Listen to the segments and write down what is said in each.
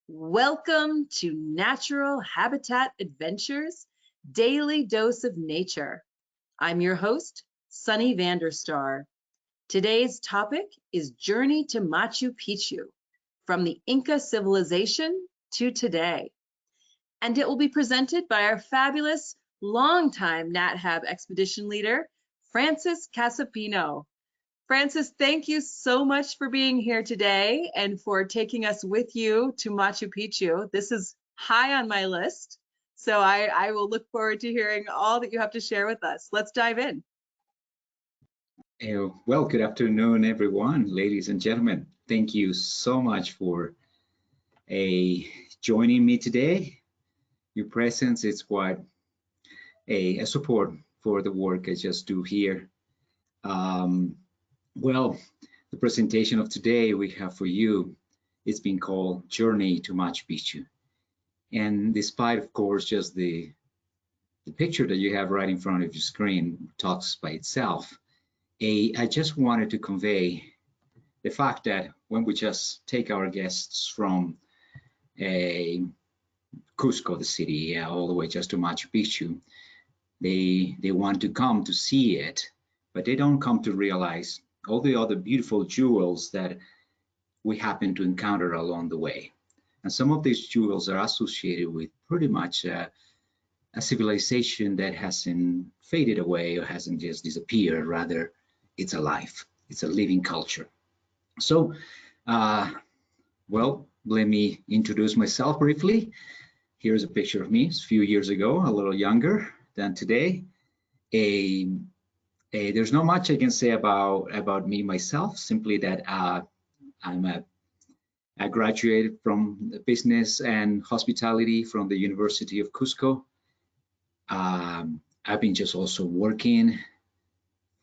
Welcome to Natural Habitat Adventures, Daily Dose of Nature. I'm your host, Sunny Vanderstar. Today's topic is Journey to Machu Picchu, from the Inca civilization to today. And it will be presented by our fabulous longtime NatHab expedition leader, Francis Casapino. Francis, thank you so much for being here today and for taking us with you to Machu Picchu. This is high on my list, so I will look forward to hearing all that you have to share with us. Let's dive in. Well, good afternoon, everyone, ladies and gentlemen. Thank you so much for joining me today. Your presence is quite a support for the work I just do here. Well, the presentation of today we have for you is being called Journey to Machu Picchu. And despite, of course, just the picture that you have right in front of your screen talks by itself, I just wanted to convey the fact that when we just take our guests from Cusco, the city, all the way just to Machu Picchu, they want to come to see it, but they don't come to realize all the other beautiful jewels that we happen to encounter along the way. And some of these jewels are associated with pretty much a civilization that hasn't faded away or hasn't just disappeared. Rather, it's alive. It's a living culture. So, well, let me introduce myself briefly. Here's a picture of me a few years ago, a little younger than today. There's not much I can say about me myself, simply that I graduated from business and hospitality from the University of Cusco. I've been just also working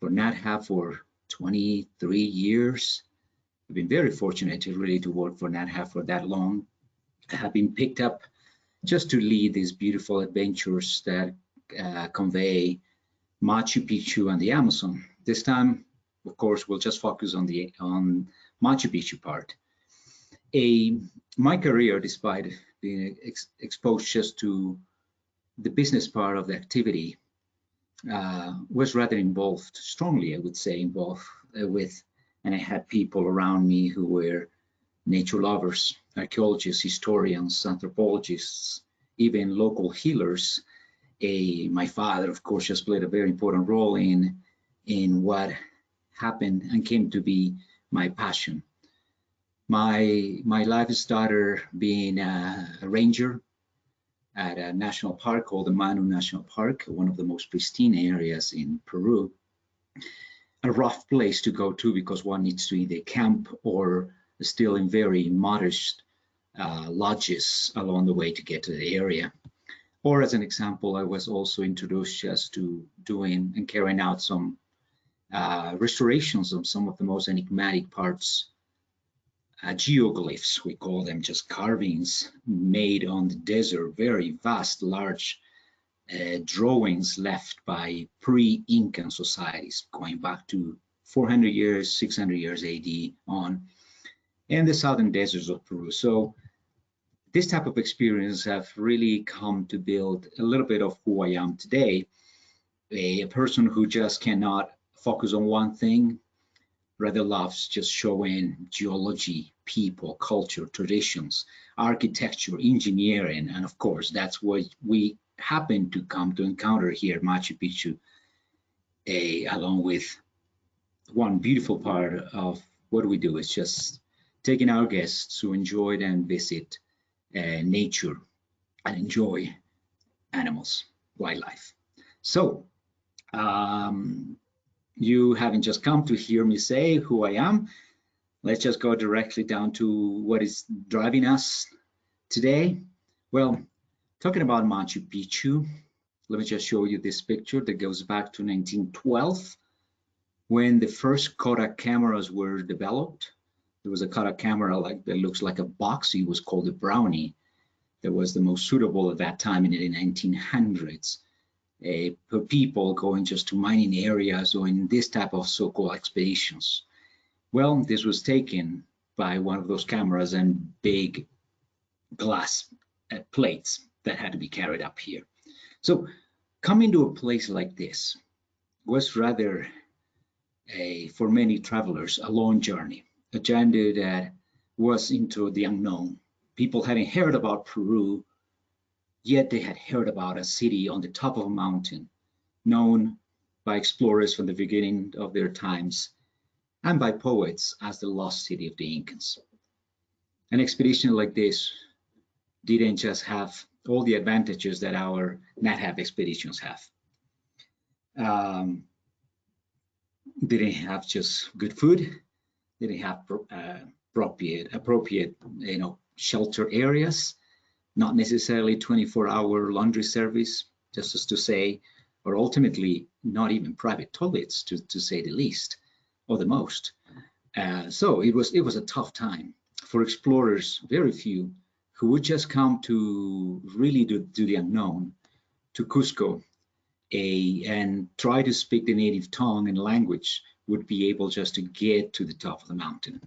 for NatHab for 23 years. I've been very fortunate to work for NatHab for that long. I have been picked up just to lead these beautiful adventures that convey Machu Picchu and the Amazon. This time, of course, we'll just focus on Machu Picchu part. My career, despite being exposed just to the business part of the activity, was rather involved, strongly, I would say, involved with, and I had people around me who were nature lovers, archaeologists, historians, anthropologists, even local healers. My father, of course, just played a very important role in what happened and came to be my passion. My life started being a ranger at a national park called the Manu National Park, one of the most pristine areas in Peru. A rough place to go to because one needs to either camp or still in very modest lodges along the way to get to the area. Or as an example, I was also introduced just to doing and carrying out some restorations of some of the most enigmatic parts, geoglyphs, we call them, just carvings made on the desert, very vast, large drawings left by pre-Incan societies going back to 400 years, 600 years AD on, in the southern deserts of Peru. So this type of experience have really come to build a little bit of who I am today, a person who just cannot focus on one thing, rather loves just showing geology, people, culture, traditions, architecture, engineering, and of course, that's what we happen to come to encounter here at Machu Picchu, along with one beautiful part of what we do is just taking our guests to enjoy and visit nature and enjoy animals, wildlife. So you haven't just come to hear me say who I am. Let's just go directly down to what is driving us today. Well, talking about Machu Picchu, let me just show you this picture that goes back to 1912 when the first Kodak cameras were developed. There was a Kodak camera that looks like a box. It was called a Brownie. That was the most suitable at that time in the 1900s. For people going just to mining areas or in this type of so-called expeditions. Well, this was taken by one of those cameras and big glass plates that had to be carried up here. So coming to a place like this was rather for many travelers, a long journey, a journey that was into the unknown. People hadn't heard about Peru, yet they had heard about a city on the top of a mountain, known by explorers from the beginning of their times and by poets as the lost city of the Incans. An expedition like this didn't just have all the advantages that our NatHab expeditions have. Didn't have just good food, didn't have appropriate shelter areas, not necessarily 24-hour laundry service, just as to say, or ultimately not even private toilets, to say the least, or the most. So it was a tough time for explorers, very few, who would just come to really do the unknown, to Cusco, and try to speak the native tongue and language, would be able just to get to the top of the mountain.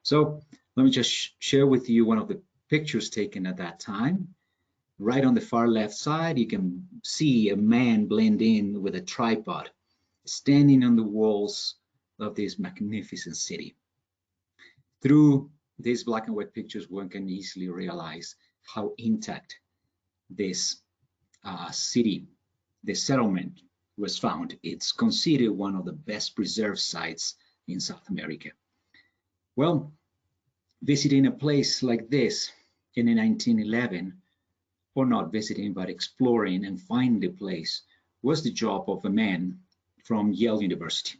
So let me just share with you one of the pictures taken at that time. Right on the far left side, you can see a man blend in with a tripod, standing on the walls of this magnificent city. Through these black and white pictures, one can easily realize how intact this city, the settlement, was found. It's considered one of the best preserved sites in South America. Well, visiting a place like this in 1911, or not visiting, but exploring and finding the place, was the job of a man from Yale University.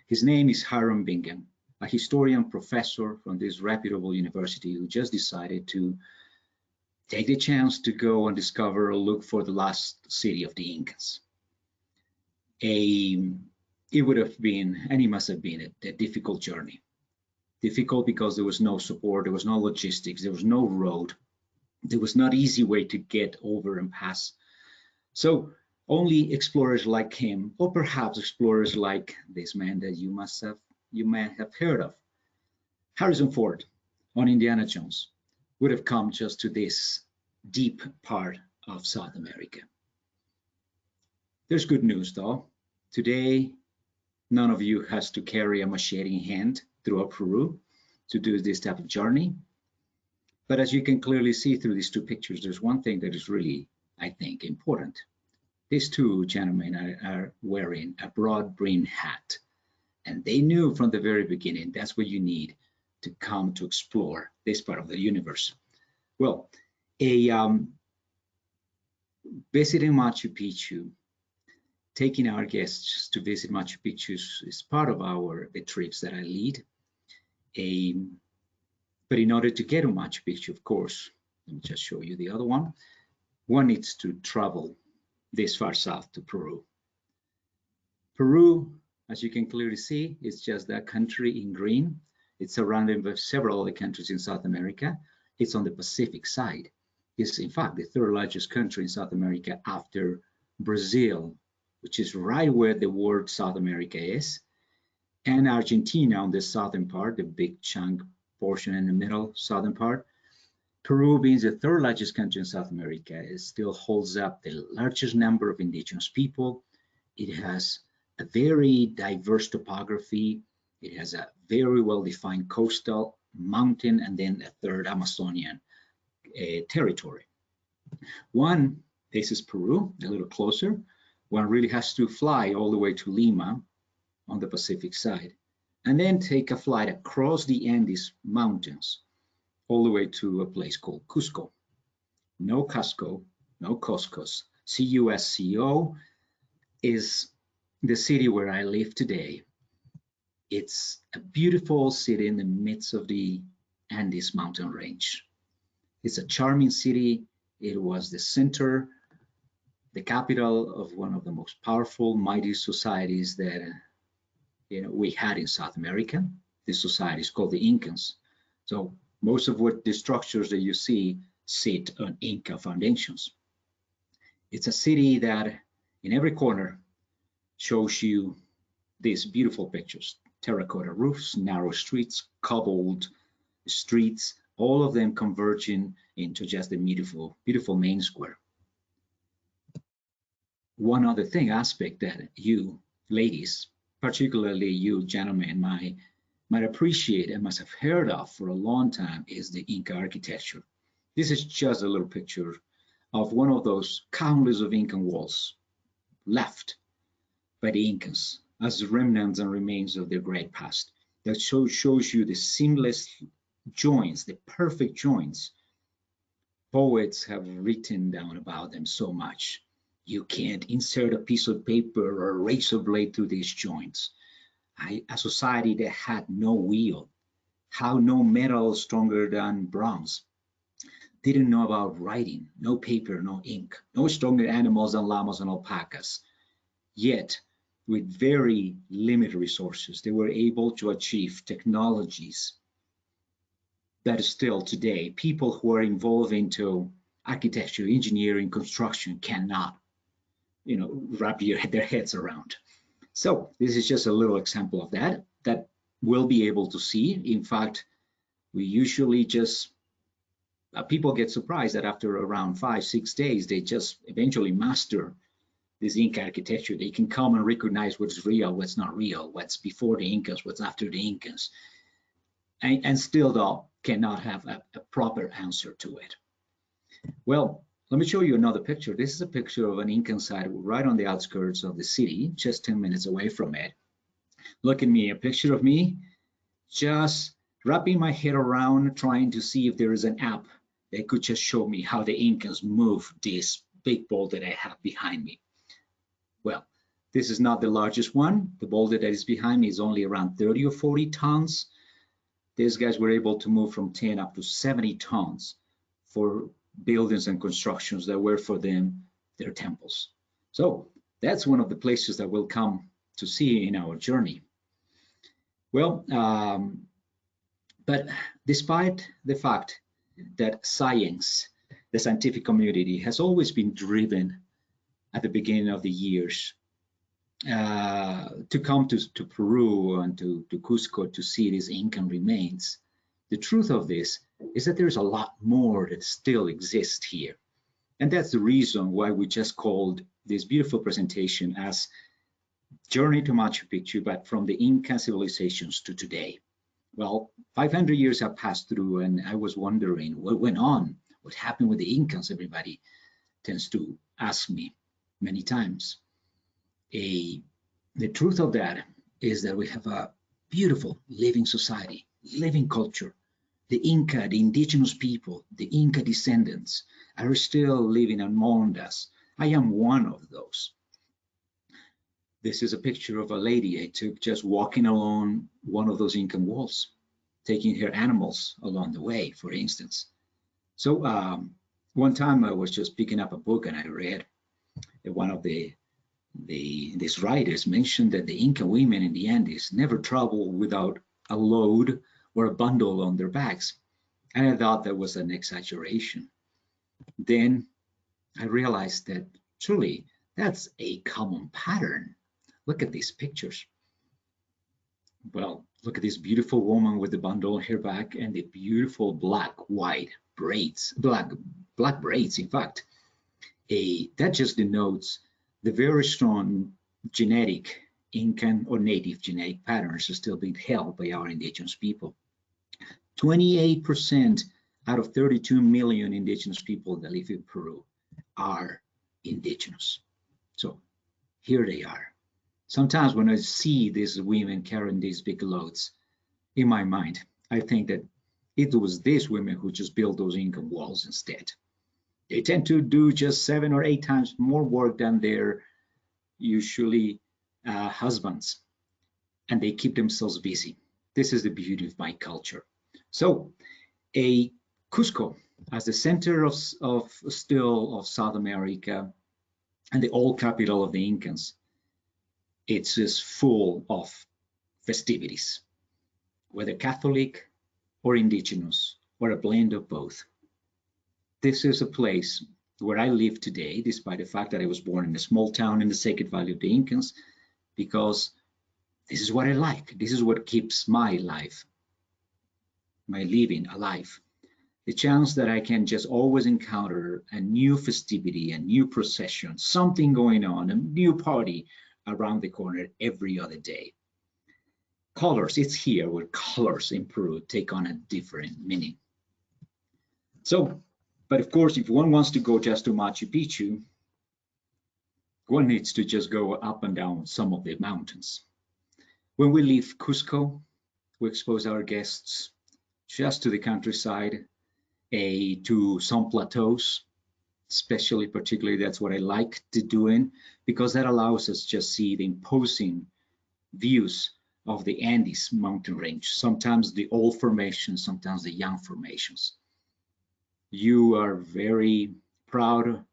His name is Hiram Bingham, a historian professor from this reputable university who just decided to take the chance to go and discover or look for the lost city of the Incans. It would have been, and it must have been, a difficult journey. Difficult because there was no support, there was no logistics, there was no road, there was not easy way to get over and pass. So only explorers like him, or perhaps explorers like this man that you may have heard of, Harrison Ford on Indiana Jones, would have come just to this deep part of South America. There's good news though. Today, none of you has to carry a machete in hand throughout Peru to do this type of journey. But as you can clearly see through these two pictures, there's one thing that is really, I think, important. These two gentlemen are wearing a broad-brimmed hat, and they knew from the very beginning that's what you need to come to explore this part of the universe. Well, visiting Machu Picchu, taking our guests to visit Machu Picchu is part of the trips that I lead. But in order to get to Machu Picchu, of course, let me just show you the other one. One needs to travel this far south to Peru. Peru, as you can clearly see, is just that country in green. It's surrounded by several other countries in South America. It's on the Pacific side. It's in fact the third largest country in South America after Brazil, which is right where the word South America is, and Argentina on the southern part, the big chunk portion in the middle southern part. Peru, being the third largest country in South America, it still holds up the largest number of indigenous people. It has a very diverse topography. It has a very well-defined coastal, mountain, and then a third Amazonian territory. This is Peru, a little closer. One really has to fly all the way to Lima on the Pacific side, and then take a flight across the Andes Mountains all the way to a place called Cusco. No Cusco, no Cuscos. Cusco is the city where I live today. It's a beautiful city in the midst of the Andes mountain range. It's a charming city. It was the center, the capital of one of the most powerful, mighty societies that we had in South America. This society is called the Incans. So most of what the structures that you see sit on Inca foundations. It's a city that in every corner shows you these beautiful pictures: terracotta roofs, narrow streets, cobbled streets, all of them converging into just a beautiful, beautiful main square. One other aspect that you ladies, particularly you gentlemen, might appreciate and must have heard of for a long time is the Inca architecture. This is just a little picture of one of those countless of Incan walls left by the Incans as remnants and remains of their great past. That shows you the seamless joints, the perfect joints. Poets have written down about them so much. You can't insert a piece of paper or a razor blade through these joints. A society that had no wheel, had no metal stronger than bronze, didn't know about writing, no paper, no ink, no stronger animals than llamas and alpacas. Yet, with very limited resources, they were able to achieve technologies that still today, people who are involved into architecture, engineering, construction cannot, wrap their heads around. So this is just a little example of that we'll be able to see. In fact, we usually just, people get surprised that after around 5-6 days, they just eventually master this Inca architecture. They can come and recognize what's real, what's not real, what's before the Incas, what's after the Incas, and still though cannot have a proper answer to it. Well, let me show you another picture. This is a picture of an Incan site right on the outskirts of the city, just 10 minutes away from it. Look at me, a picture of me just wrapping my head around trying to see if there is an app that could just show me how the Incans move this big boulder that I have behind me. Well, this is not the largest one. The boulder that is behind me is only around 30 or 40 tons. These guys were able to move from 10 up to 70 tons for buildings and constructions that were for them their temples. So that's one of the places that we'll come to see in our journey. Well, but despite the fact that science, the scientific community, has always been driven at the beginning of the years to come to Peru and to Cusco to see these Incan remains, the truth of this is that there's a lot more that still exists here. And that's the reason why we just called this beautiful presentation as Journey to Machu Picchu, but from the Inca civilizations to today. Well, 500 years have passed through, and I was wondering what went on, what happened with the Incans. Everybody tends to ask me many times. The truth of that is that we have a beautiful living society, living culture. The Inca, the indigenous people, the Inca descendants are still living among us. I am one of those. This is a picture of a lady I took just walking along one of those Incan walls, taking her animals along the way, for instance. So one time I was just picking up a book and I read that one of these writers mentioned that the Inca women in the Andes never traveled without a load or a bundle on their backs. And I thought that was an exaggeration. Then I realized that truly that's a common pattern. Look at these pictures. Well, look at this beautiful woman with the bundle on her back and the beautiful white braids, black braids, in fact. That just denotes the very strong genetic Incan or native genetic patterns are still being held by our indigenous people. 28% out of 32 million indigenous people that live in Peru are indigenous. So here they are. Sometimes when I see these women carrying these big loads, in my mind, I think that it was these women who just built those Incan walls instead. They tend to do just 7 or 8 times more work than their usually husbands, and they keep themselves busy. This is the beauty of my culture. So Cusco, as the center of South America and the old capital of the Incans, it's just full of festivities, whether Catholic or indigenous or a blend of both. This is a place where I live today, despite the fact that I was born in a small town in the Sacred Valley of the Incans, because this is what I like. This is what keeps my life, my living alive. the chance that I can just always encounter a new festivity, a new procession, something going on, a new party around the corner every other day. Colors, it's here where colors in Peru take on a different meaning. So, but of course, if one wants to go just to Machu Picchu, one needs to just go up and down some of the mountains. When we leave Cusco, we expose our guests just to the countryside, to some plateaus, especially particularly that's what I like to doing, because that allows us just see the imposing views of the Andes mountain range, sometimes the old formations, sometimes the young formations. You are very proud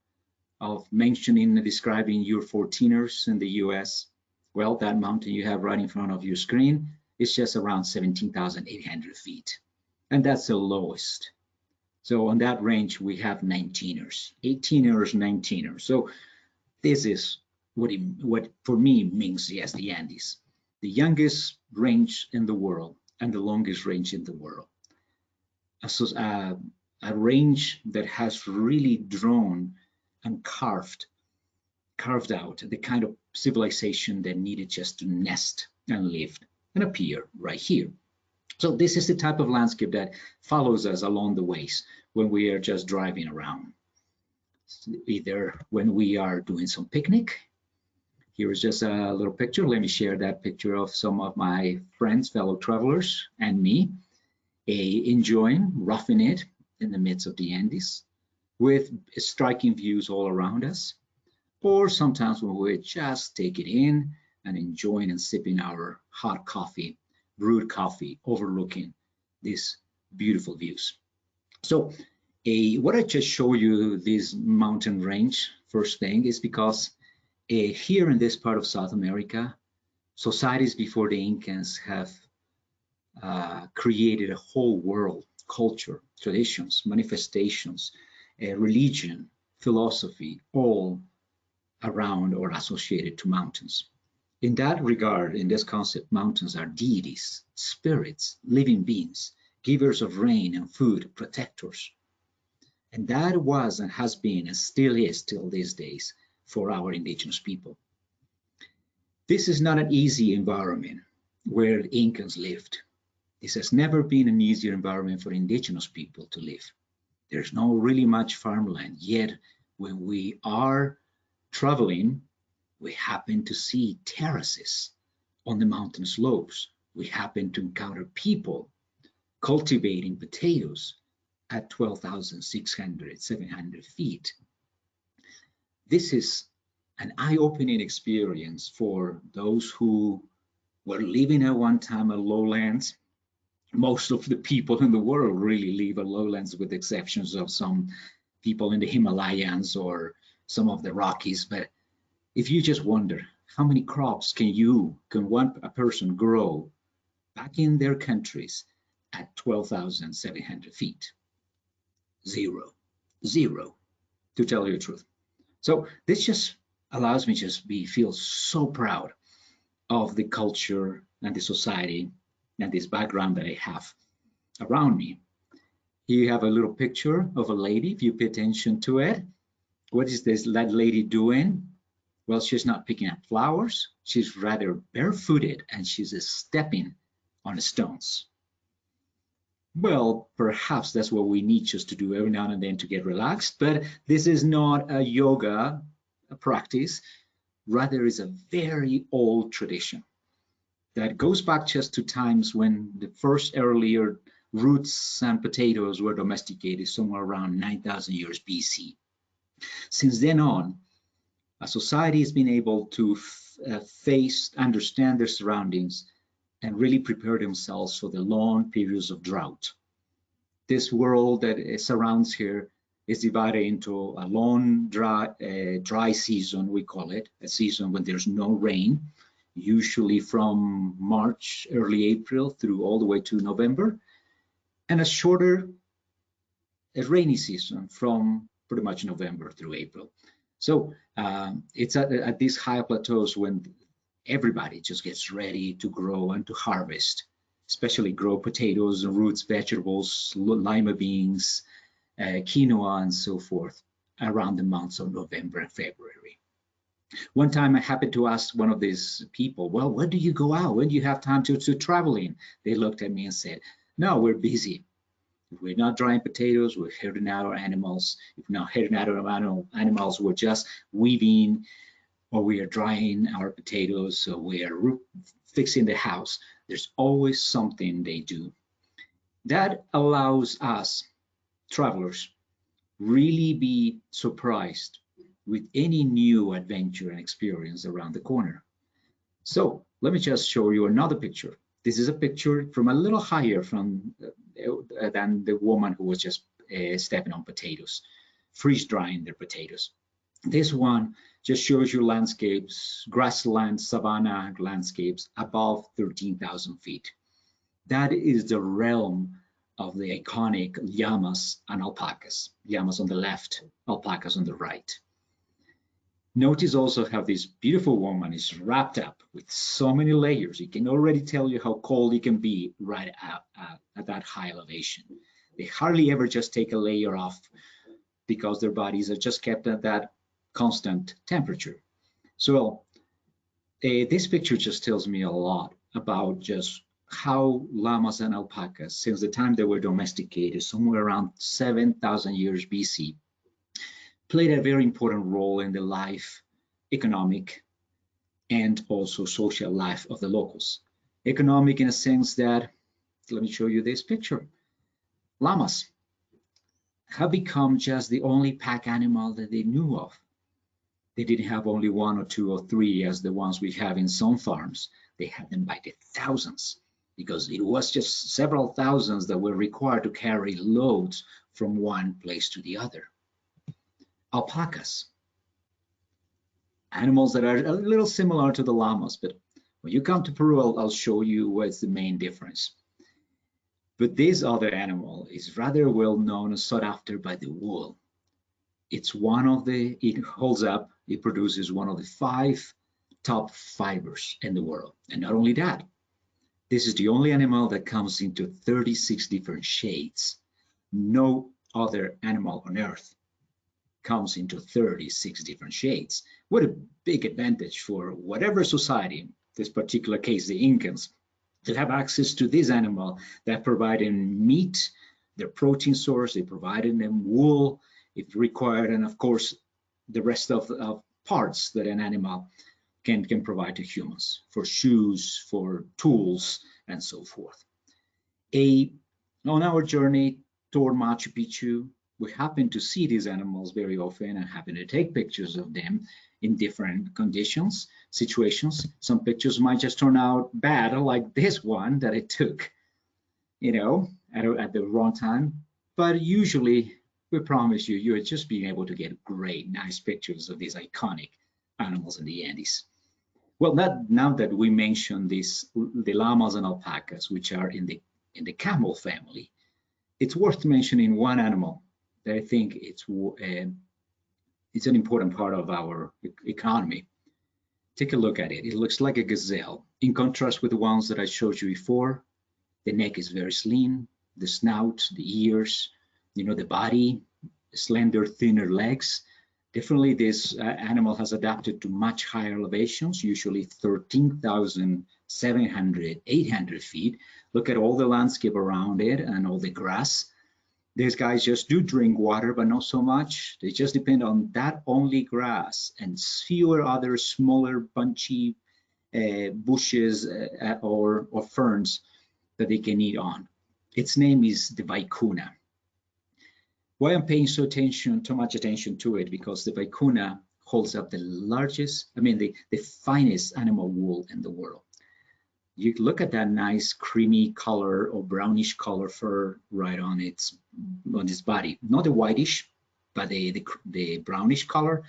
of mentioning and describing your 14ers in the US. Well, that mountain you have right in front of your screen is just around 17,800 feet. And that's the lowest. So on that range, we have 19ers, 18ers, 19ers. So this is what for me means, yes, the Andes, the youngest range in the world and the longest range in the world. So, a range that has really drawn and carved out the kind of civilization that needed just to nest and live and appear right here. So this is the type of landscape that follows us along the ways when we are just driving around. Either when we are doing some picnic. Here is just a little picture. Let me share that picture of some of my friends, fellow travelers, and me, enjoying, roughing it in the midst of the Andes with striking views all around us. Or sometimes when we just take it in and enjoying and sipping our hot coffee, brewed coffee, overlooking these beautiful views. So what I just show you this mountain range, first thing, is because here in this part of South America, societies before the Incans have created a whole world, culture, traditions, manifestations, religion, philosophy, all around or associated to mountains. In that regard, in this concept, mountains are deities, spirits, living beings, givers of rain and food, protectors. And that was and has been and still is till these days for our indigenous people. This is not an easy environment where the Incans lived. This has never been an easier environment for indigenous people to live. There's not really much farmland, yet when we are traveling, we happen to see terraces on the mountain slopes. We happen to encounter people cultivating potatoes at 12,600, 700 feet. This is an eye-opening experience for those who were living at one time at lowlands. Most of the people in the world really live at lowlands, with exceptions of some people in the Himalayas or some of the Rockies. But if you just wonder, how many crops can a person grow back in their countries at 12,700 feet? Zero, to tell you the truth. So this just allows me to feel so proud of the culture and the society and this background that I have around me. Here you have a little picture of a lady, if you pay attention to it. What is that lady doing? Well, she's not picking up flowers. She's rather barefooted and she's stepping on the stones. Well, perhaps that's what we need just to do every now and then to get relaxed, but this is not a yoga practice. Rather, is a very old tradition that goes back just to times when the first earlier roots and potatoes were domesticated, somewhere around 9,000 years BC. Since then on, a society has been able to understand their surroundings, and really prepare themselves for the long periods of drought. This world that surrounds here is divided into a long dry season, we call it, a season when there's no rain, usually from March, early April through all the way to November, and a shorter rainy season from pretty much November through April. So it's at these high plateaus when everybody just gets ready to grow and to harvest especially grow potatoes, roots, vegetables, lima beans, quinoa, and so forth around the months of November and February. One time I happened to ask one of these people, well, when do you go out? When do you have time to travel in? They looked at me and said, no, we're busy. If we're not drying potatoes, we're herding out our animals. If we're not herding out our animals, we're just weaving, or we are drying our potatoes, so we are fixing the house. There's always something they do. That allows us, travelers, really be surprised with any new adventure and experience around the corner. So let me just show you another picture. This is a picture from a little higher than the woman who was just stepping on potatoes, freeze drying their potatoes. This one just shows you landscapes, grassland, savanna landscapes above 13,000 feet. That is the realm of the iconic llamas and alpacas. Llamas on the left, alpacas on the right. Notice also how this beautiful woman is wrapped up with so many layers. It can already tell you how cold it can be right at that high elevation. They hardly ever just take a layer off because their bodies are just kept at that constant temperature. So this picture just tells me a lot about just how llamas and alpacas, since the time they were domesticated, somewhere around 7,000 years BC, played a very important role in the life, economic, and also social life of the locals. Economic in a sense that, let me show you this picture. Llamas have become just the only pack animal that they knew of. They didn't have only one or two or three as the ones we have in some farms. They had them by the thousands, because it was just several thousands that were required to carry loads from one place to the other. Alpacas, animals that are a little similar to the llamas, but when you come to Peru, I'll show you what's the main difference. But this other animal is rather well known and sought after by the wool. It's it holds up, it produces one of the 5 top fibers in the world. And not only that, this is the only animal that comes into 36 different shades. No other animal on Earth comes into 36 different shades. What a big advantage for whatever society, in this particular case, the Incans, to have access to this animal that provided meat, their protein source, they provided them wool if required, and of course, the rest of parts that an animal can provide to humans, for shoes, for tools, and so forth. On our journey toward Machu Picchu, we happen to see these animals very often and happen to take pictures of them in different conditions, situations. Some pictures might just turn out bad, like this one that I took, at the wrong time. But usually, we promise you, you're just being able to get great, nice pictures of these iconic animals in the Andes. Well, now that we mentioned the llamas and alpacas, which are in the camel family, it's worth mentioning one animal that I think it's an important part of our economy. Take a look at it. It looks like a gazelle. In contrast with the ones that I showed you before, the neck is very slim, the snout, the ears, the body, slender, thinner legs. Definitely this animal has adapted to much higher elevations, usually 13,700, 800 feet. Look at all the landscape around it and all the grass. These guys just do drink water, but not so much. They just depend on that only grass and fewer other smaller, bunchy bushes or ferns that they can eat on. Its name is the vicuña. Why I'm paying so much attention to it, because the vicuña holds up the finest animal wool in the world. You look at that nice creamy color or brownish color fur right on its body, not the whitish, but the brownish color.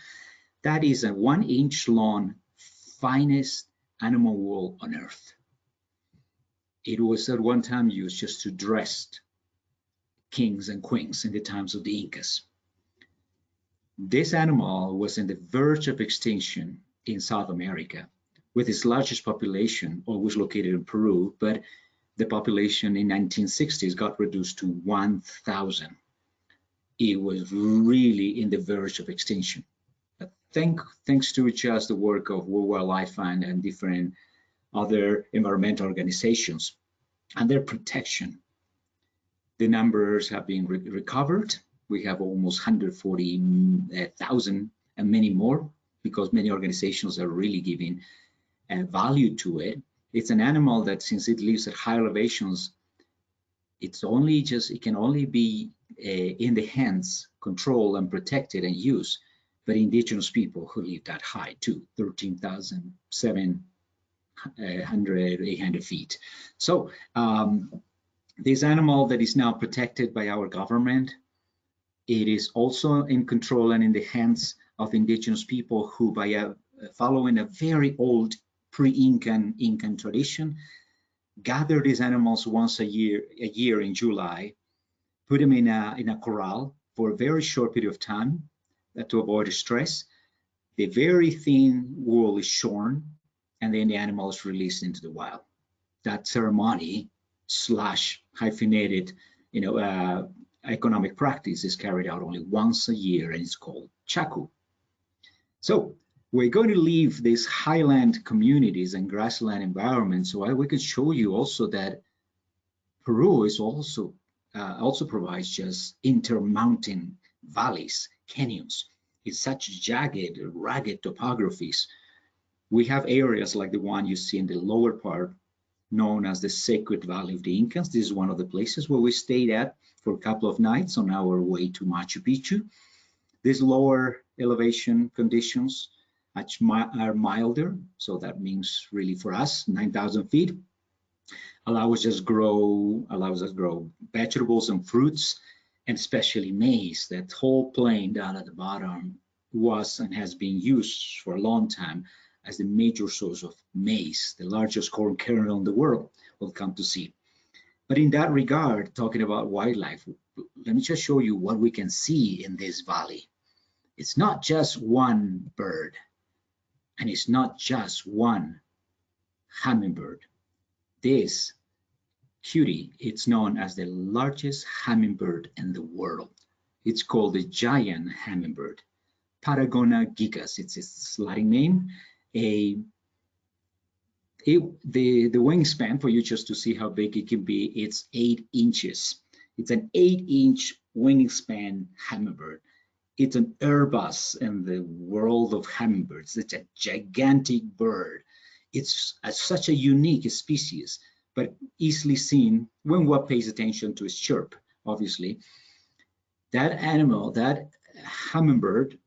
That is a 1-inch long, finest animal wool on Earth. It was at one time used just to dress kings and queens in the times of the Incas. This animal was on the verge of extinction in South America, with its largest population always located in Peru, but the population in 1960s got reduced to 1,000. It was really in the verge of extinction. But thanks to just the work of World Wildlife Fund and different other environmental organizations and their protection, the numbers have been recovered. We have almost 140,000 and many more, because many organizations are really giving value to it. It's an animal that, since it lives at high elevations, it can only be in the hands, controlled and protected and used by indigenous people who live that high too, 13,700, 800 feet. So this animal that is now protected by our government, it is also in control and in the hands of indigenous people who, by following a very old pre-Incan tradition, gather these animals once a year in July, put them in a corral for a very short period of time to avoid stress. The very thin wool is shorn, and then the animal is released into the wild. That ceremony / hyphenated, economic practice is carried out only once a year, and it's called chaku. So we're going to leave these highland communities and grassland environments, so we can show you also that Peru is also provides just intermountain valleys, canyons. It's such jagged, rugged topographies. We have areas like the one you see in the lower part, known as the Sacred Valley of the Incas. This is one of the places where we stayed at for a couple of nights on our way to Machu Picchu. These lower elevation conditions are milder, so that means really for us 9,000 feet allows us grow vegetables and fruits, and especially maize. That whole plain down at the bottom was and has been used for a long time as the major source of maize, the largest corn kernel in the world. We'll come to see. But in that regard, talking about wildlife, let me just show you what we can see in this valley. It's not just one bird, and it's not just one hummingbird. This cutie, it's known as the largest hummingbird in the world. It's called the giant hummingbird, Paragona gigas. It's its Latin name. The wingspan, for you just to see how big it can be, it's 8 inches. It's an 8-inch wingspan hummingbird. It's an Airbus in the world of hummingbirds. It's a gigantic bird. It's such a unique species, but easily seen when one pays attention to its chirp, obviously. That animal, that hummingbird,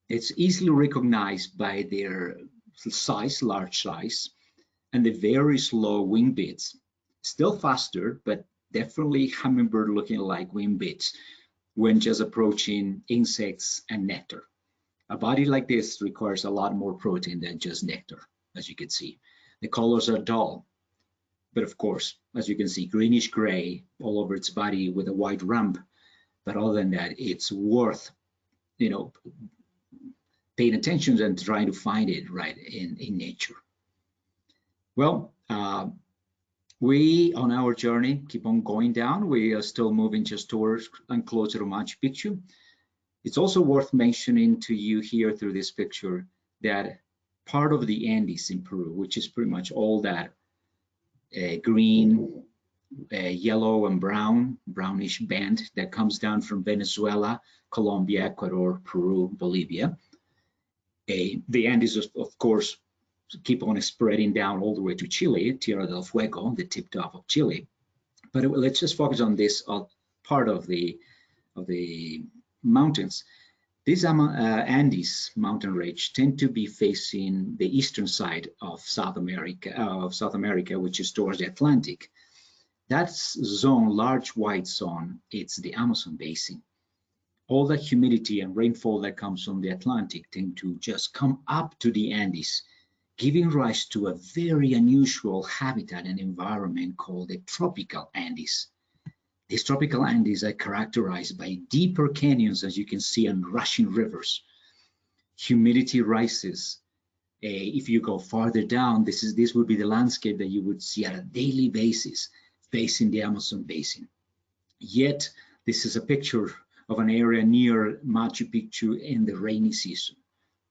it's easily recognized by their size, large size, and the very slow wing beats. Still faster, but definitely hummingbird looking like wing beats when just approaching insects and nectar. A body like this requires a lot more protein than just nectar, as you can see. The colors are dull, but of course, as you can see, greenish gray all over its body with a white rump. But other than that, it's worth, paying attention and trying to find it right in nature. Well, we on our journey keep on going down. We are still moving just towards and closer to Machu Picchu. It's also worth mentioning to you here through this picture that part of the Andes in Peru, which is pretty much all that green, yellow and brownish band that comes down from Venezuela, Colombia, Ecuador, Peru, Bolivia. The Andes, of course, keep on spreading down all the way to Chile, Tierra del Fuego, the tip top of Chile. But let's just focus on this part of the mountains. These Andes mountain range tend to be facing the eastern side of South America, which is towards the Atlantic. That zone, large white zone, it's the Amazon basin. All the humidity and rainfall that comes from the Atlantic tend to just come up to the Andes, giving rise to a very unusual habitat and environment called the tropical Andes. These tropical Andes are characterized by deeper canyons, as you can see, and rushing rivers. Humidity rises, If you go farther down, this would be the landscape that you would see at a daily basis facing the Amazon basin. Yet, this is a picture of an area near Machu Picchu in the rainy season.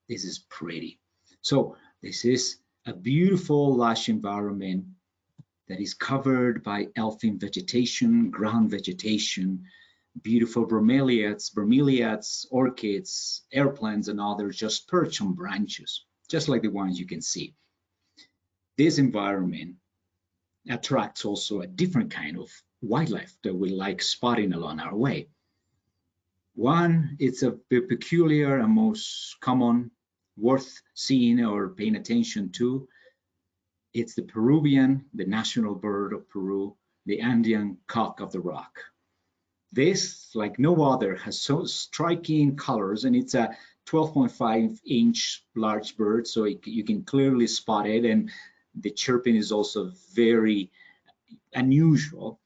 This is pretty. So this is a beautiful, lush environment that is covered by elfin vegetation, ground vegetation, beautiful bromeliads, orchids, airplanes, and others just perch on branches, just like the ones you can see. This environment attracts also a different kind of wildlife that we like spotting along our way. One, it's a peculiar and most common, worth seeing or paying attention to. It's the Peruvian, the national bird of Peru, the Andean cock of the rock. This, like no other, has so striking colors, and it's a 12.5-inch large bird, so you can clearly spot it, and the chirping is also very unusual.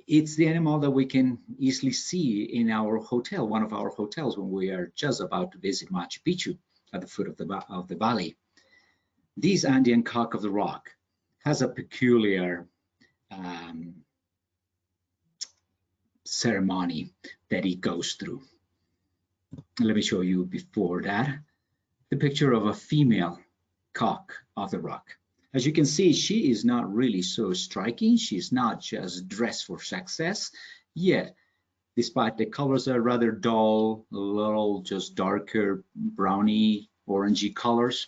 It's the animal that we can easily see in our hotel, one of our hotels, when we are just about to visit Machu Picchu at the foot of the valley. This Andean cock of the rock has a peculiar ceremony that it goes through. Let me show you before that the picture of a female cock of the rock. As you can see, she is not really so striking. She's not just dressed for success, yet despite the colors are rather dull, a little just darker browny, orangey colors,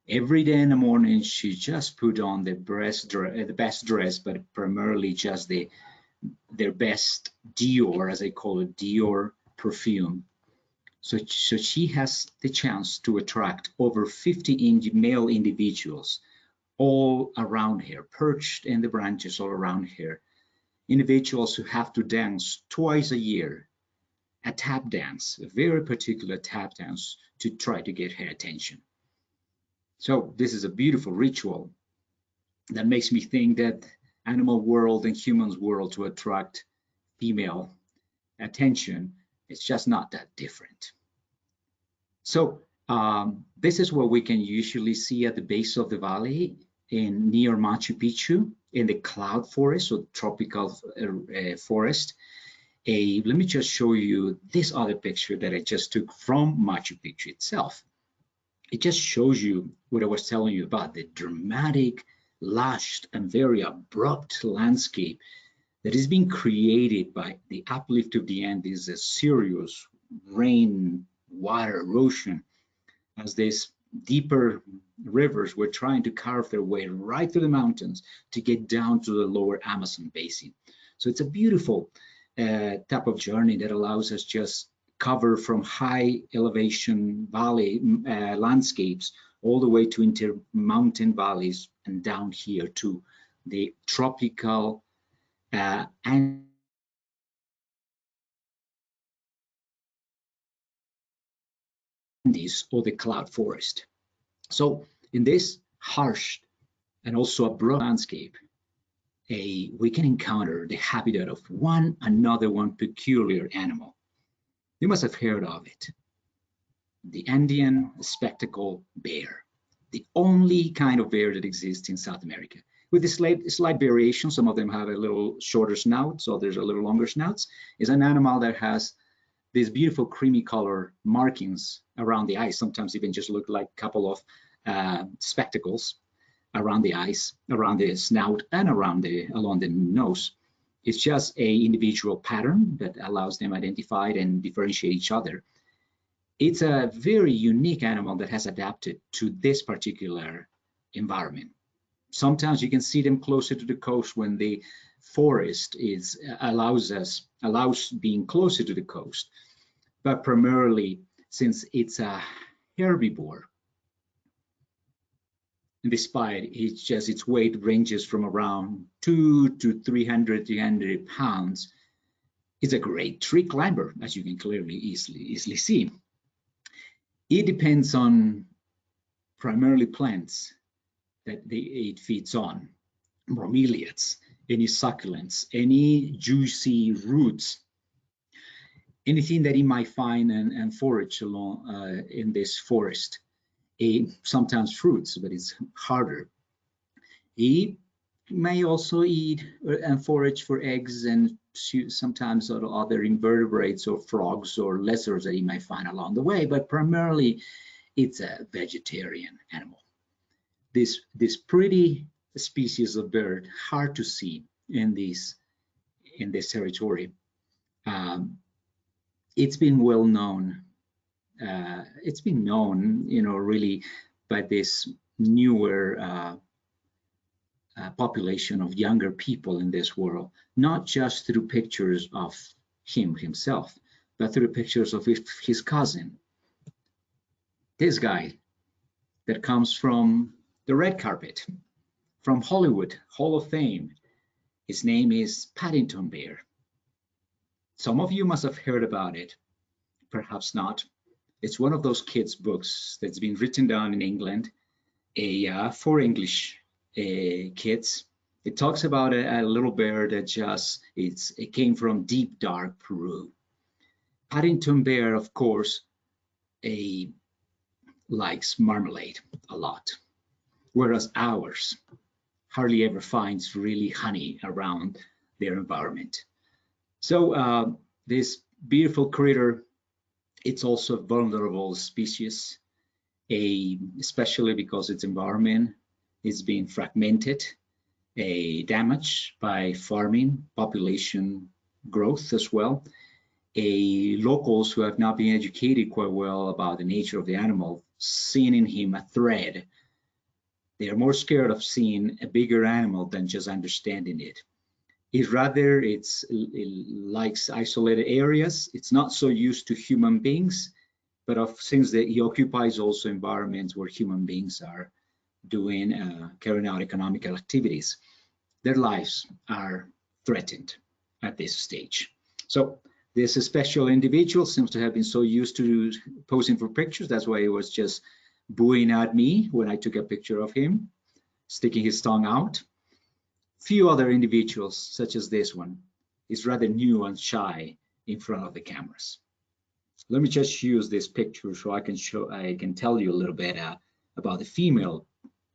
every day in the morning she just put on the best dress, but primarily just their best Dior, as I call it, Dior perfume. So she has the chance to attract over 50 male individuals all around her, perched in the branches all around her. Individuals who have to dance twice a year, a tap dance, a very particular tap dance to try to get her attention. So this is a beautiful ritual that makes me think that animal world and humans world to attract female attention, it's just not that different. So this is what we can usually see at the base of the valley near Machu Picchu in the cloud forest or tropical forest. Let me just show you this other picture that I just took from Machu Picchu itself. It just shows you what I was telling you about, the dramatic, lush, and very abrupt landscape that is being created by the uplift of the Andes, a serious rain, water erosion, as these deeper rivers were trying to carve their way right through the mountains to get down to the lower Amazon basin. So it's a beautiful type of journey that allows us just cover from high elevation valley landscapes all the way to into mountain valleys and down here to the tropical Andes or the cloud forest. So in this harsh and also abrupt landscape, we can encounter the habitat of one peculiar animal. You must have heard of it, the Andean spectacled bear, the only kind of bear that exists in South America. With a slight variation, some of them have a little shorter snouts, others a little longer snouts, is an animal that has these beautiful creamy color markings around the eyes, sometimes even just look like a couple of spectacles around the eyes, around the snout, and along the nose. It's just an individual pattern that allows them to identify and differentiate each other. It's a very unique animal that has adapted to this particular environment. Sometimes you can see them closer to the coast when the forest allows being closer to the coast, but primarily since it's a herbivore, despite its weight ranges from around 200 to 300 pounds, it's a great tree climber, as you can clearly easily see. It depends on primarily plants that it feeds on, bromeliads, any succulents, any juicy roots, anything that it might find and forage along in this forest. sometimes fruits, but it's harder. He may also eat and forage for eggs and sometimes other invertebrates or frogs or lizards that he might find along the way, but primarily it's a vegetarian animal. This pretty species of bird, hard to see in this territory. It's been well known. It's been known, really by this newer population of younger people in this world, not just through pictures of himself, but through pictures of his cousin. This guy that comes from the red carpet, from Hollywood Hall of Fame. His name is Paddington Bear. Some of you must have heard about it, perhaps not. It's one of those kids' books that's been written down in England for English kids. It talks about a little bear that it came from deep, dark Peru. Paddington Bear, of course, likes marmalade a lot, whereas ours hardly ever finds really honey around their environment. So this beautiful critter, it's also a vulnerable species, especially because its environment is being fragmented, damaged by farming, population growth as well. Locals who have not been educated quite well about the nature of the animal, seeing in him a threat. They are more scared of seeing a bigger animal than just understanding it. It likes isolated areas. It's not so used to human beings, but since he occupies also environments where human beings are carrying out economic activities, their lives are threatened at this stage. So this special individual seems to have been so used to posing for pictures. That's why he was just booing at me when I took a picture of him, sticking his tongue out. Few other individuals, such as this one, is rather new and shy in front of the cameras. Let me just use this picture so I can tell you a little bit about the female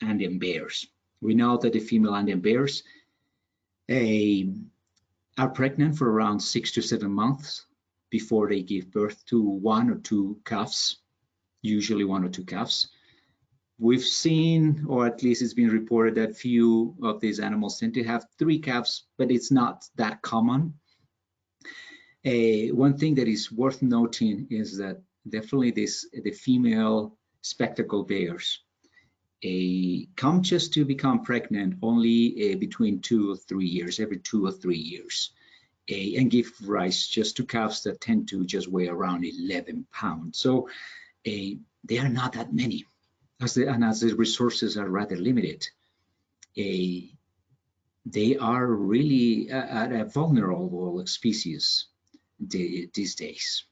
Andean bears. We know that the female Andean bears are pregnant for around 6 to 7 months before they give birth to 1 or 2 calves, usually 1 or 2 calves. We've seen, or at least it's been reported, that few of these animals tend to have 3 calves, but it's not that common. One thing that is worth noting is that definitely the female spectacled bears come just to become pregnant only between 2 or 3 years, every 2 or 3 years, and give rise just to calves that tend to just weigh around 11 pounds. So they are not that many, as the resources are rather limited. They are really a vulnerable species these days.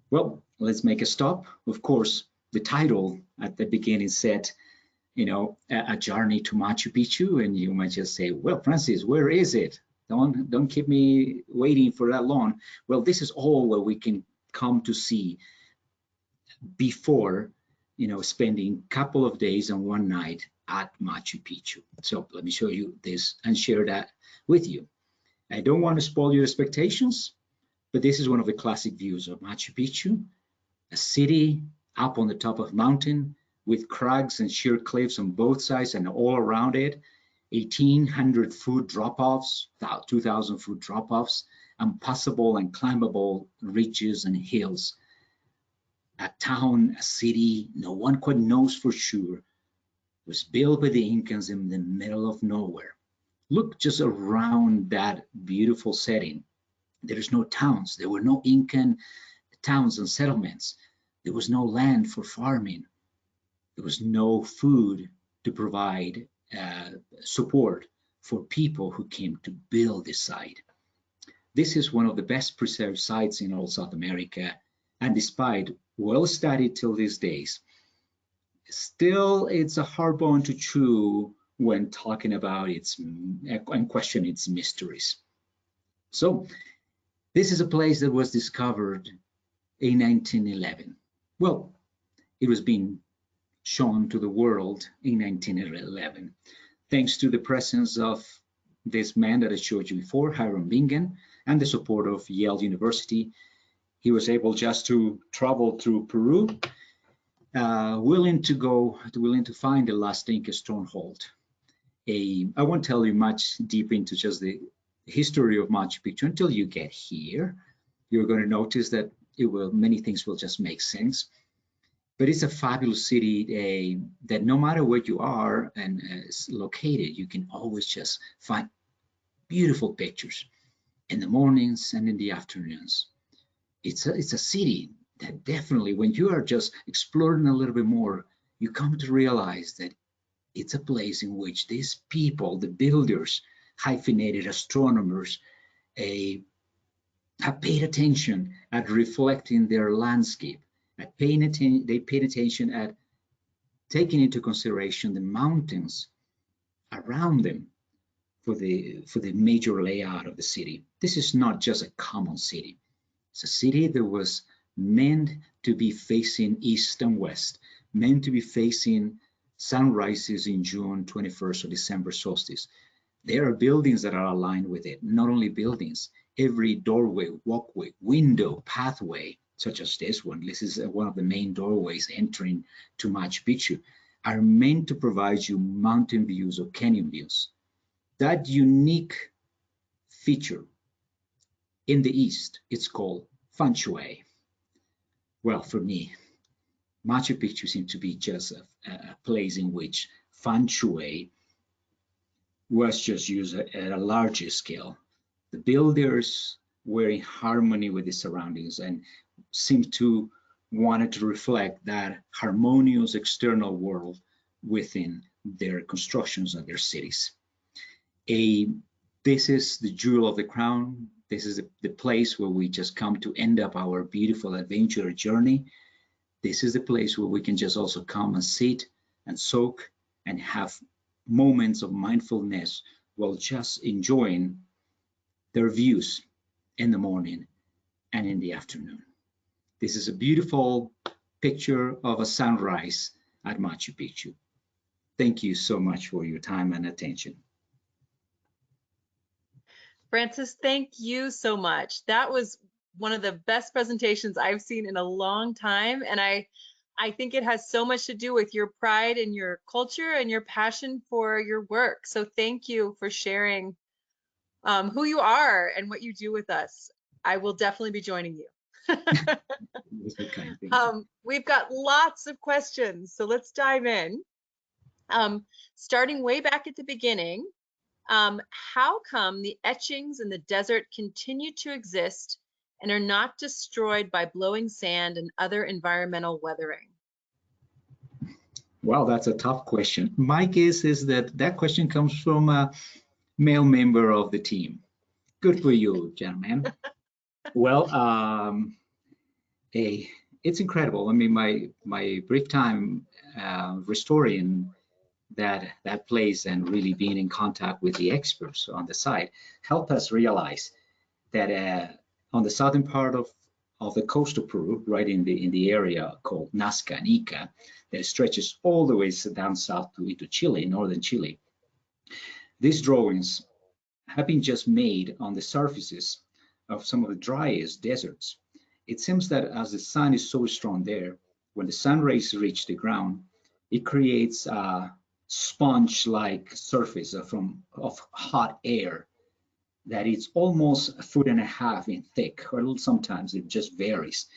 Well, let's make a stop. Of course, the title at the beginning said, a journey to Machu Picchu, and you might just say, well, Francis, where is it? Don't keep me waiting for that long. Well, this is all what we can come to see before, spending a couple of days and 1 night at Machu Picchu. So let me show you this and share that with you. I don't want to spoil your expectations, but this is one of the classic views of Machu Picchu, a city up on the top of a mountain with crags and sheer cliffs on both sides and all around it, 1,800-foot drop-offs, 2,000-foot drop-offs, impassable and climbable ridges and hills. A town, a city, no one quite knows for sure, was built by the Incans in the middle of nowhere. Look just around that beautiful setting. There's no towns. There were no Incan towns and settlements. There was no land for farming. There was no food to provide support for people who came to build this site. This is one of the best preserved sites in all South America, and despite well studied till these days, still it's a hard bone to chew when talking about and questioning its mysteries. So this is a place that was discovered in 1911. Well, it was being shown to the world in 1911, thanks to the presence of this man that I showed you before, Hiram Bingham, and the support of Yale University. He was able just to travel through Peru, willing to find the last Inca stronghold. I won't tell you much deep into just the history of Machu Picchu until you get here. You're going to notice that many things will just make sense. But it's a fabulous city that no matter where you are and is located, you can always just find beautiful pictures in the mornings and in the afternoons. It's a city that definitely, when you are just exploring a little bit more, you come to realize that it's a place in which these people, the builders, hyphenated astronomers, have paid attention at reflecting their landscape. They paid attention at taking into consideration the mountains around them for the major layout of the city. This is not just a common city. It's a city that was meant to be facing east and west, meant to be facing sunrises in June 21st or December solstice. There are buildings that are aligned with it, not only buildings, every doorway, walkway, window, pathway, such as this one. This is one of the main doorways entering to Machu Picchu, are meant to provide you mountain views or canyon views. That unique feature in the East, it's called feng shui. Well, for me, Machu Picchu seemed to be just a place in which feng shui was just used at a larger scale. The builders were in harmony with the surroundings and seemed to wanted to reflect that harmonious external world within their constructions of their cities. This is the jewel of the crown. This is the place where we just come to end up our beautiful adventure journey. This is the place where we can just also come and sit and soak and have moments of mindfulness while just enjoying their views in the morning and in the afternoon. This is a beautiful picture of a sunrise at Machu Picchu. Thank you so much for your time and attention. Francis, thank you so much. That was one of the best presentations I've seen in a long time. And I think it has so much to do with your pride in your culture and your passion for your work. So thank you for sharing who you are and what you do with us. I will definitely be joining you. We've got lots of questions, so let's dive in. Starting way back at the beginning, how come the etchings in the desert continue to exist and are not destroyed by blowing sand and other environmental weathering? Well, that's a tough question. My guess is that question comes from a male member of the team. Good for you, gentlemen. Well, it's incredible. I mean, my brief time restoring that place and really being in contact with the experts on the site helped us realize that on the southern part of the coast of Peru, right in the area called Nazca and Ica, that stretches all the way down south into Chile, northern Chile. These drawings have been just made on the surfaces of some of the driest deserts. It seems that as the sun is so strong there, when the sun rays reach the ground, it creates a sponge-like surface of hot air that is almost 1.5 feet in thick, or sometimes it just varies.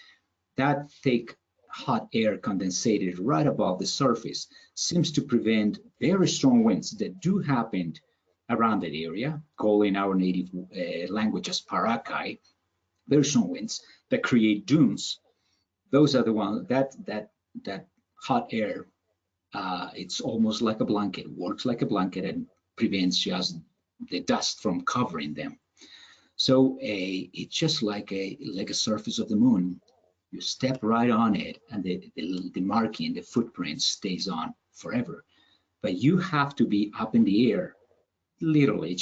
That thick hot air condensated right above the surface seems to prevent very strong winds that do happen around that area, called in our native language as parakai, very strong winds that create dunes. Those are the ones that hot air, it's almost like a blanket, works like a blanket and prevents just the dust from covering them. So it's just like a surface of the moon. You step right on it and the marking, the footprint stays on forever. But you have to be up in the air, literally,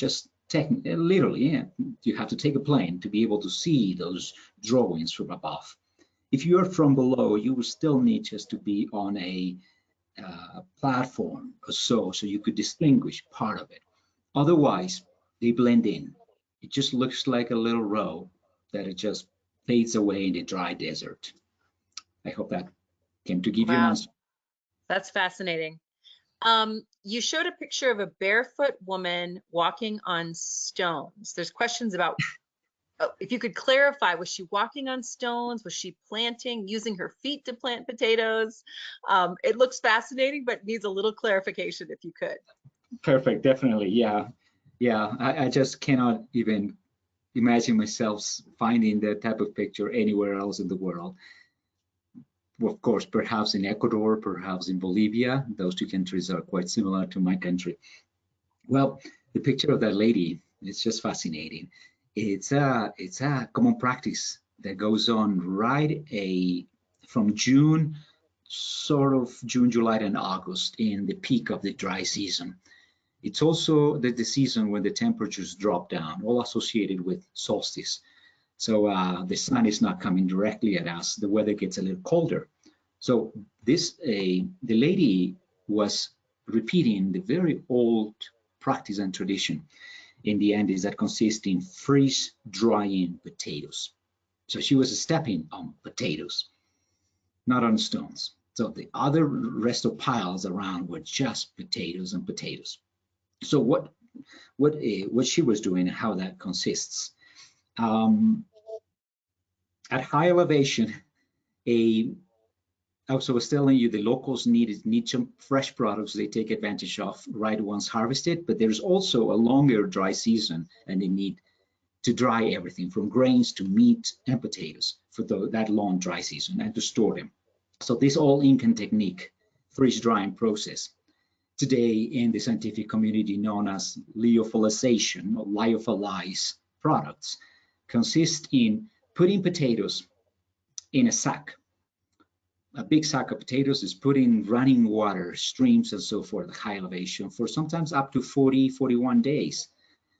literally, yeah. You have to take a plane to be able to see those drawings from above. If you're from below, you will still need just to be on a platform or so you could distinguish part of it. Otherwise, they blend in. It just looks like a little row that it just fades away in the dry desert. I hope that came to give you an Wow, answer. that's fascinating. You showed a picture of a barefoot woman walking on stones. There's questions about if you could clarify, was she walking on stones? Was she planting, using her feet to plant potatoes? It looks fascinating, but needs a little clarification if you could. Perfect, definitely. Yeah. Yeah, I just cannot even imagine myself finding that type of picture anywhere else in the world. Of course, perhaps in Ecuador, perhaps in Bolivia. Those two countries are quite similar to my country. Well, the picture of that lady is just fascinating. It's a common practice that goes on from June, sort of June, July, and August in the peak of the dry season. It's also the season when the temperatures drop down, all associated with solstice. So the sun is not coming directly at us. The weather gets a little colder. So the lady was repeating the very old practice and tradition in the Andes that consists in freeze drying potatoes. So she was stepping on potatoes, not on stones. So the other rest of piles around were just potatoes and potatoes. So what she was doing and how that consists. At high elevation, I also was telling you the locals need some fresh products they take advantage of right once harvested, but there's also a longer dry season and they need to dry everything from grains to meat and potatoes for that long dry season and to store them. So this all Incan technique, freeze drying process, today in the scientific community known as lyophilization or lyophilize products, consists in putting potatoes in a sack. A big sack of potatoes is put in running water, streams and so forth at high elevation for sometimes up to 40, 41 days.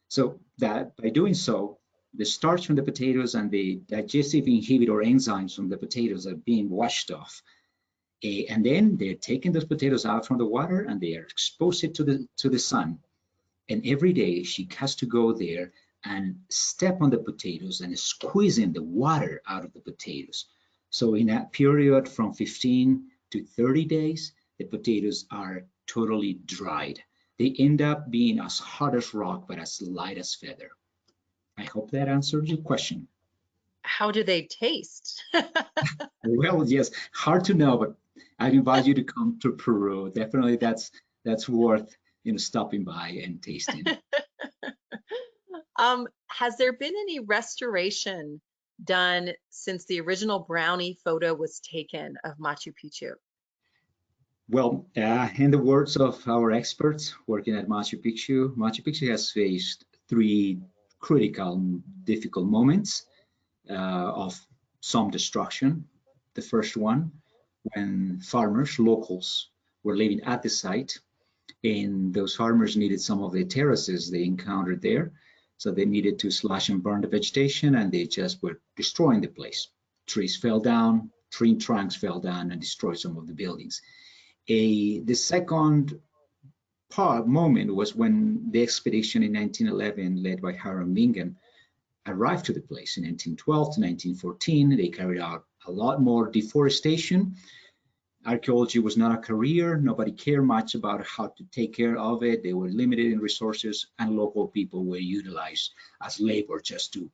So that by doing so, the starch from the potatoes and the digestive inhibitor enzymes from the potatoes are being washed off. And then they're taking those potatoes out from the water and they are exposed to the sun. And every day she has to go there and step on the potatoes and squeezing the water out of the potatoes. So in that period from 15 to 30 days, the potatoes are totally dried. They end up being as hard as rock, but as light as feather. I hope that answers your question. How do they taste? Well, yes, hard to know, but I invite you to come to Peru. Definitely that's worth stopping by and tasting. Has there been any restoration done since the original brownie photo was taken of Machu Picchu? Well, in the words of our experts working at Machu Picchu has faced three critical, difficult moments of some destruction. The first one, when farmers, locals, were living at the site, and those farmers needed some of the terraces they encountered there. So they needed to slash and burn the vegetation, and they just were destroying the place. Trees fell down, tree trunks fell down and destroyed some of the buildings. The second moment was when the expedition in 1911, led by Hiram Bingham, arrived to the place in 1912 to 1914. They carried out a lot more deforestation. Archaeology was not a career. Nobody cared much about how to take care of it. They were limited in resources, and local people were utilized as labor just to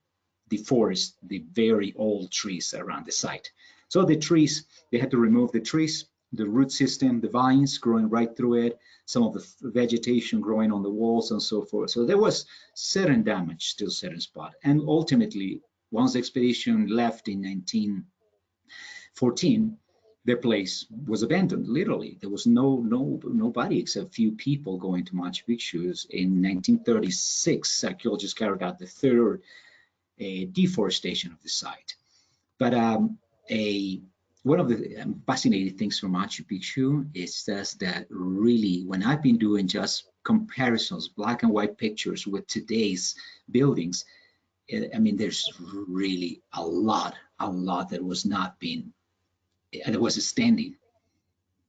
deforest the very old trees around the site. So the trees, they had to remove the trees, the root system, the vines growing right through it, some of the vegetation growing on the walls and so forth. So there was certain damage to a certain spot. And ultimately, once the expedition left in 1914, the place was abandoned, literally. There was nobody except a few people going to Machu Picchu. In 1936, archaeologists carried out the third deforestation of the site. But one of the fascinating things from Machu Picchu is just that really, when I've been doing just comparisons, black and white pictures with today's buildings, I mean, there's really a lot that was not being, that was standing.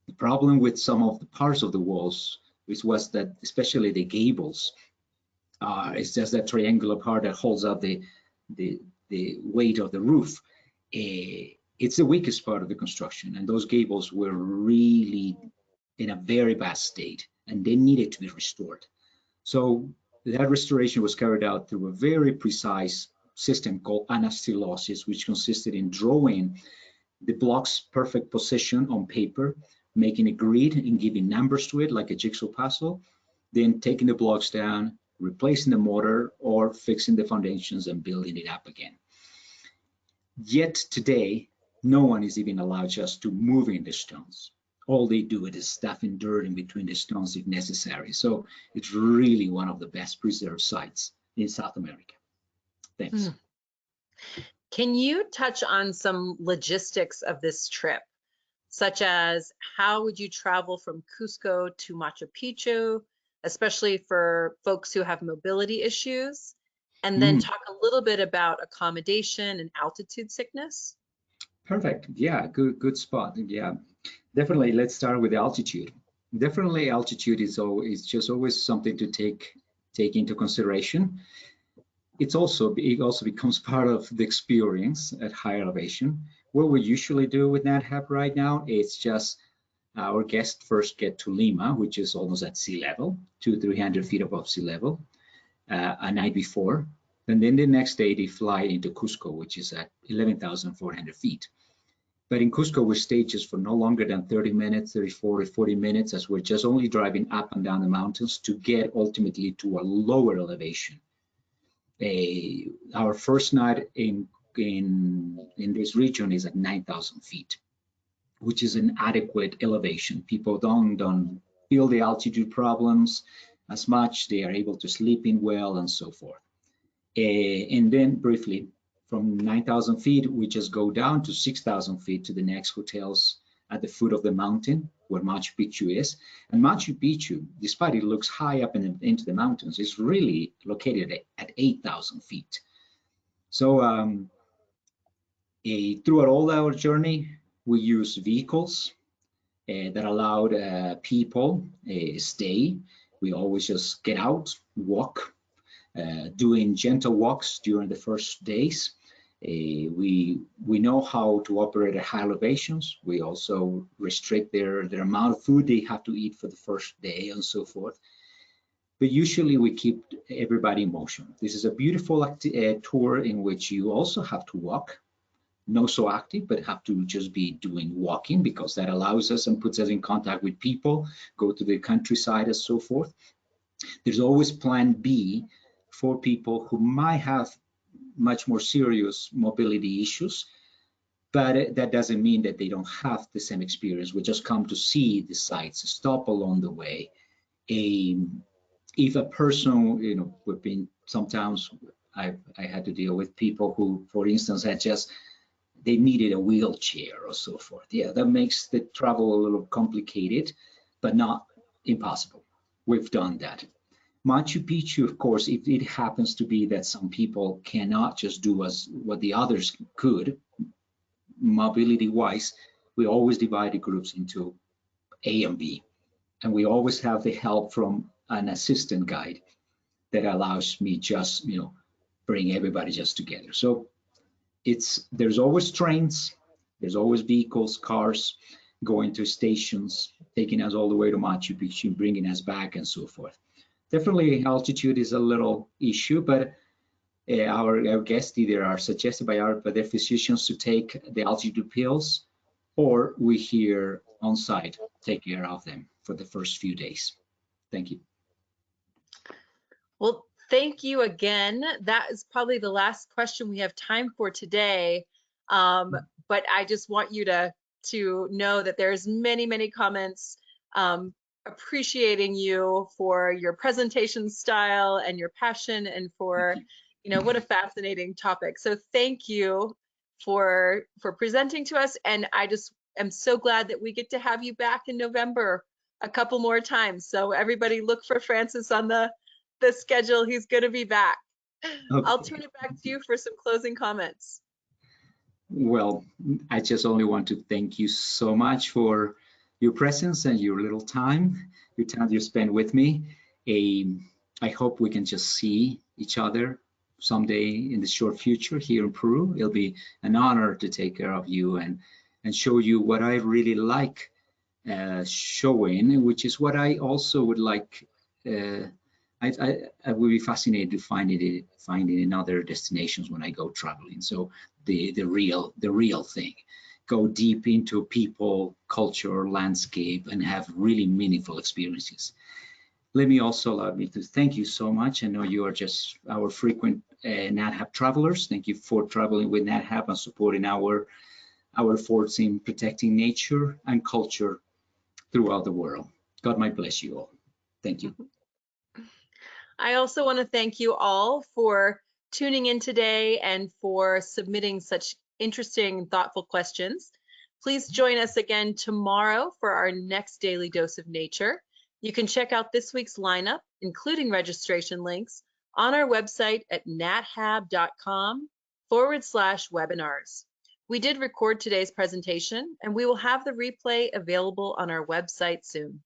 The problem with some of the parts of the walls was that, especially the gables, it's just that triangular part that holds up the weight of the roof. It's the weakest part of the construction, and those gables were really in a very bad state, and they needed to be restored. So that restoration was carried out through a very precise system called anastylosis, which consisted in drawing the block's perfect position on paper, making a grid and giving numbers to it like a jigsaw puzzle, then taking the blocks down, replacing the mortar, or fixing the foundations and building it up again. Yet today, no one is even allowed just to move in the stones. All they do is stuffing dirt in between the stones if necessary. So it's really one of the best preserved sites in South America. Thanks. Can you touch on some logistics of this trip, such as how would you travel from Cusco to Machu Picchu, especially for folks who have mobility issues? And then talk a little bit about accommodation and altitude sickness. Perfect. Yeah, good spot. Yeah, definitely. Let's start with altitude. Definitely, altitude is just always something to take into consideration. It also becomes part of the experience at high elevation. What we usually do with NatHab right now is just our guests first get to Lima, which is almost at sea level, 200-300 feet above sea level, a night before. And then the next day they fly into Cusco, which is at 11,400 feet. But in Cusco, we stay just for no longer than 30 minutes, 34 to 40 minutes, as we're just only driving up and down the mountains to get ultimately to a lower elevation. Our first night in this region is at 9,000 feet, which is an adequate elevation. People don't feel the altitude problems as much. They are able to sleep in well and so forth. And then briefly, from 9,000 feet, we just go down to 6,000 feet to the next hotels at the foot of the mountain where Machu Picchu is. And Machu Picchu, despite it looks high up into the mountains, is really located at 8,000 feet. So throughout all our journey, we use vehicles that allowed people stay. We always just get out, walk, doing gentle walks during the first days. We know how to operate at high elevations. We also restrict their amount of food they have to eat for the first day and so forth. But usually we keep everybody in motion. This is a beautiful tour in which you also have to walk, not so active, but have to just be doing walking, because that allows us and puts us in contact with people, go to the countryside and so forth. There's always plan B for people who might have much more serious mobility issues, but that doesn't mean that they don't have the same experience. We just come to see the sites, stop along the way. If a person, we've been sometimes, I had to deal with people who, for instance, they needed a wheelchair or so forth. Yeah, that makes the travel a little complicated, but not impossible. We've done that. Machu Picchu, of course, if it happens to be that some people cannot just do what the others could, mobility-wise, we always divide the groups into A and B. And we always have the help from an assistant guide that allows me just, bring everybody just together. So there's always trains, there's always vehicles, cars going to stations, taking us all the way to Machu Picchu, bringing us back and so forth. Definitely altitude is a little issue, but our guests either are suggested by their physicians to take the altitude pills, or we here on site take care of them for the first few days. Thank you. Well, thank you again. That is probably the last question we have time for today. But I just want you to know that there's many comments appreciating you for your presentation style and your passion, and for, what a fascinating topic. So thank you for presenting to us. And I just am so glad that we get to have you back in November a couple more times. So everybody look for Francis on the schedule. He's going to be back. Okay. I'll turn it back to you for some closing comments. Well, I just only want to thank you so much for your presence and your little time, you spend with me. I hope we can just see each other someday in the short future here in Peru. It'll be an honor to take care of you and show you what I really like showing, which is what I also would like. I would be fascinated to find it in other destinations when I go traveling. So the real thing, go deep into people, culture, landscape, and have really meaningful experiences. Let me also allow me to thank you so much. I know you are just our frequent NatHab travelers. Thank you for traveling with NatHab and supporting our efforts in protecting nature and culture throughout the world. God might bless you all. Thank you. I also want to thank you all for tuning in today and for submitting such interesting and thoughtful questions. Please join us again tomorrow for our next daily dose of nature. You can check out this week's lineup, including registration links, on our website at nathab.com/webinars. We did record today's presentation, and we will have the replay available on our website soon.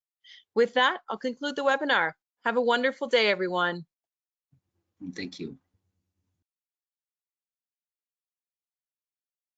With that, I'll conclude the webinar. Have a wonderful day, everyone. Thank you.